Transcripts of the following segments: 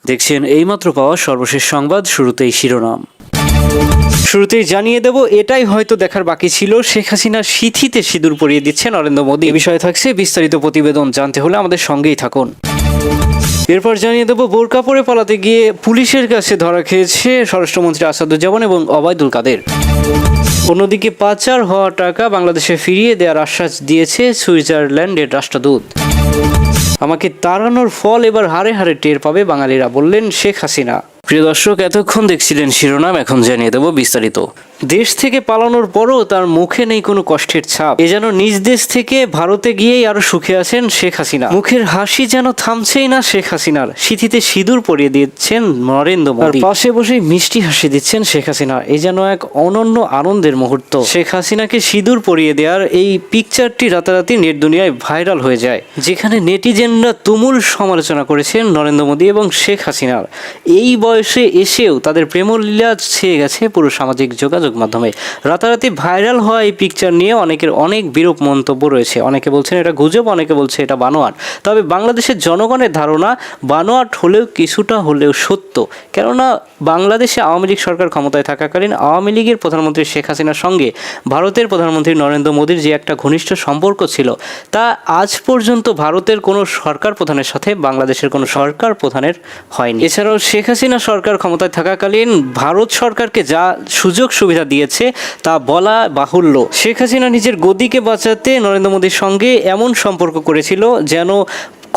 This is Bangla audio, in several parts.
দেখছেন এইমাত্র পাওয়া সর্বশেষ সংবাদ। শুরুতেই শিরোনাম। শুরুতেই জানিয়ে দেব, এটাই হয়তো দেখার বাকি ছিল, শেখ হাসিনার সিঁথিতে সিঁদুর পরিয়ে দিচ্ছে নরেন্দ্র মোদী। এ বিষয়ে থাকছে বিস্তারিত প্রতিবেদন, জানতে হলে আমাদের সঙ্গেই থাকুন। এরপর জানিয়ে দেব, বোরকা পরে পালাতে গিয়ে পুলিশের কাছে ধরা খেয়েছে স্বরাষ্ট্রমন্ত্রী আসাদুজ্জামান এবং ওবায়দুল কাদের। অন্যদিকে পাচার হওয়া টাকা বাংলাদেশে ফিরিয়ে দেওয়ার আশ্বাস দিয়েছে সুইজারল্যান্ডের রাষ্ট্রদূত। আমাকে তাড়ানোর ফল এবার হারে হারে টের পাবে বাঙালিরা, বললেন শেখ হাসিনা। প্রিয় দর্শক, এতক্ষণ দেখছিলেন শিরোনাম, এখন জানিয়ে দেব বিস্তারিত। দেশ থেকে পালানোর পরও তার মুখে নেই কোনো কষ্টের ছাপ। এ যেন নিজ দেশ থেকে ভারতে গিয়েই আরো সুখে আছেন শেখ হাসিনা। মুখের হাসি যেন থামছেই না শেখ হাসিনার। সিঁথিতে সিঁদুর পরিয়ে দিচ্ছেন নরেন্দ্র মোদী, পাশে বসেই মিষ্টি হাসি দিচ্ছেন শেখ হাসিনা। এ যেন এক অনন্য আনন্দের মুহূর্ত। শেখ হাসিনাকে সিঁদুর পরিয়ে দেওয়ার এই পিকচারটি রাতারাতি নেট দুনিয়ায় ভাইরাল হয়ে যায়, যেখানে নেটিজেনরা তুমুল সমালোচনা করেছেন নরেন্দ্র মোদী এবং শেখ হাসিনার। এই বয়সে এসেও তাদের প্রেমলীলা ছেয়ে গেছে পুরো সামাজিক যোগাযোগ মাধ্যমে। রাতারাতি ভাইরাল হওয়া এই পিকচার নিয়ে অনেকের অনেক বিরূপ মন্তব্য রয়েছে। অনেকে বলছেন এটা গুজব, অনেকে বলছে এটা বানোয়াট। তবে বাংলাদেশের জনগণের ধারণা বানোয়াট হলেও কিছুটা হলেও সত্য। কেননা বাংলাদেশে আওয়ামী লীগ সরকার ক্ষমতায় থাকাকালীন আওয়ামী লীগের প্রধানমন্ত্রী শেখ হাসিনার সঙ্গে ভারতের প্রধানমন্ত্রী নরেন্দ্র মোদীর যে একটা ঘনিষ্ঠ সম্পর্ক ছিল, তা আজ পর্যন্ত ভারতের কোনো সরকার প্রধানের সাথে বাংলাদেশের কোনো সরকার প্রধানের হয়নি। এছাড়াও শেখ হাসিনা সরকার ক্ষমতায় থাকাকালীন ভারত সরকারকে যা সুযোগ সুবিধা দিয়েছে তা বলা বাহুল্য। শেখ হাসিনা নিজের গদিকে বাঁচাতে নরেন্দ্র মোদীর সঙ্গে এমন সম্পর্ক করেছিল যেন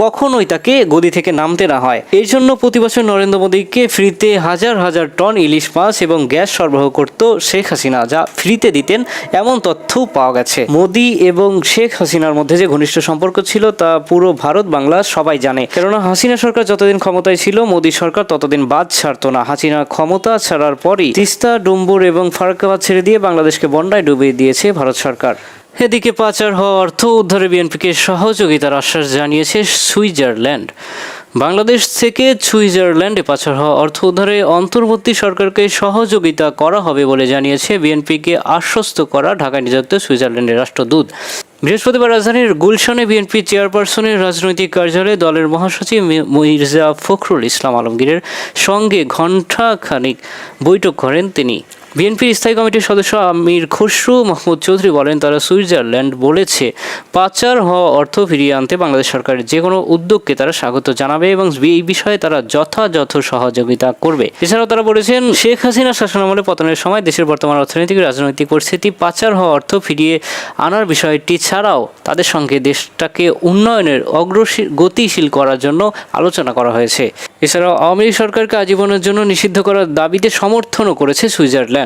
কখনোই তাকে গদি থেকে নামতে না হয়। এই জন্য প্রতি বছর নরেন্দ্র মোদীকে ফ্রিতে হাজার হাজার টন ইলিশ মাছ এবং গ্যাস সরবরাহ করত শেখ হাসিনা, যা ফ্রিতে দিতেন এমন তথ্যও পাওয়া গেছে। মোদী এবং শেখ হাসিনার মধ্যে যে ঘনিষ্ঠ সম্পর্ক ছিল তা পুরো ভারত বাংলা সবাই জানে। কেননা হাসিনা সরকার যতদিন ক্ষমতায় ছিল, মোদী সরকার ততদিন বাদ ছাড়ত না। হাসিনা ক্ষমতা ছাড়ার পরই তিস্তা, ডুম্বুর এবং ফারাক্কাবাদ ছেড়ে দিয়ে বাংলাদেশকে বন্যায় ডুবিয়ে দিয়েছে ভারত সরকার। এদিকে পাচার হওয়া অর্থ উদ্ধারে বিএনপিকে সহযোগিতার আশ্বাস জানিয়েছে সুইজারল্যান্ড। বাংলাদেশ থেকে সুইজারল্যান্ডে পাচার হওয়া অর্থ উদ্ধারে অন্তর্বর্তী সরকারকে সহযোগিতা করা হবে বলে জানিয়েছে বিএনপিকে আশ্বস্ত করা ঢাকায় নিযুক্ত সুইজারল্যান্ডের রাষ্ট্রদূত। বৃহস্পতিবার রাজধানীর গুলশানে বিএনপি চেয়ারপারসনের রাজনৈতিক কার্যালয়ে দলের মহাসচিব মির্জা ফখরুল ইসলাম আলমগীরের সঙ্গে ঘণ্টাখানিক বৈঠক করেন তিনি। বিএনপির স্থায়ী কমিটির সদস্য আমির খসরু মাহমুদ চৌধুরী বলেন, তারা সুইজারল্যান্ড বলেছে পাচার হওয়া অর্থ ফিরিয়ে আনতে বাংলাদেশ সরকারের যে কোনো উদ্যোগকে তারা স্বাগত জানাবে এবং এই বিষয়ে তারা যথাযথ সহযোগিতা করবে। এছাড়াও তারা বলেছেন, শেখ হাসিনা শাসনামলে পতনের সময় দেশের বর্তমান অর্থনৈতিক রাজনৈতিক পরিস্থিতি, পাচার হওয়া অর্থ ফিরিয়ে আনার বিষয়টি ছাড়াও তাদের সঙ্গে দেশটাকে উন্নয়নের গতিশীল করার জন্য আলোচনা করা হয়েছে। এছাড়াও আওয়ামী লীগ সরকারকে আজীবনের জন্য নিষিদ্ধ করার দাবিতে সমর্থনও করেছে সুইজারল্যান্ড।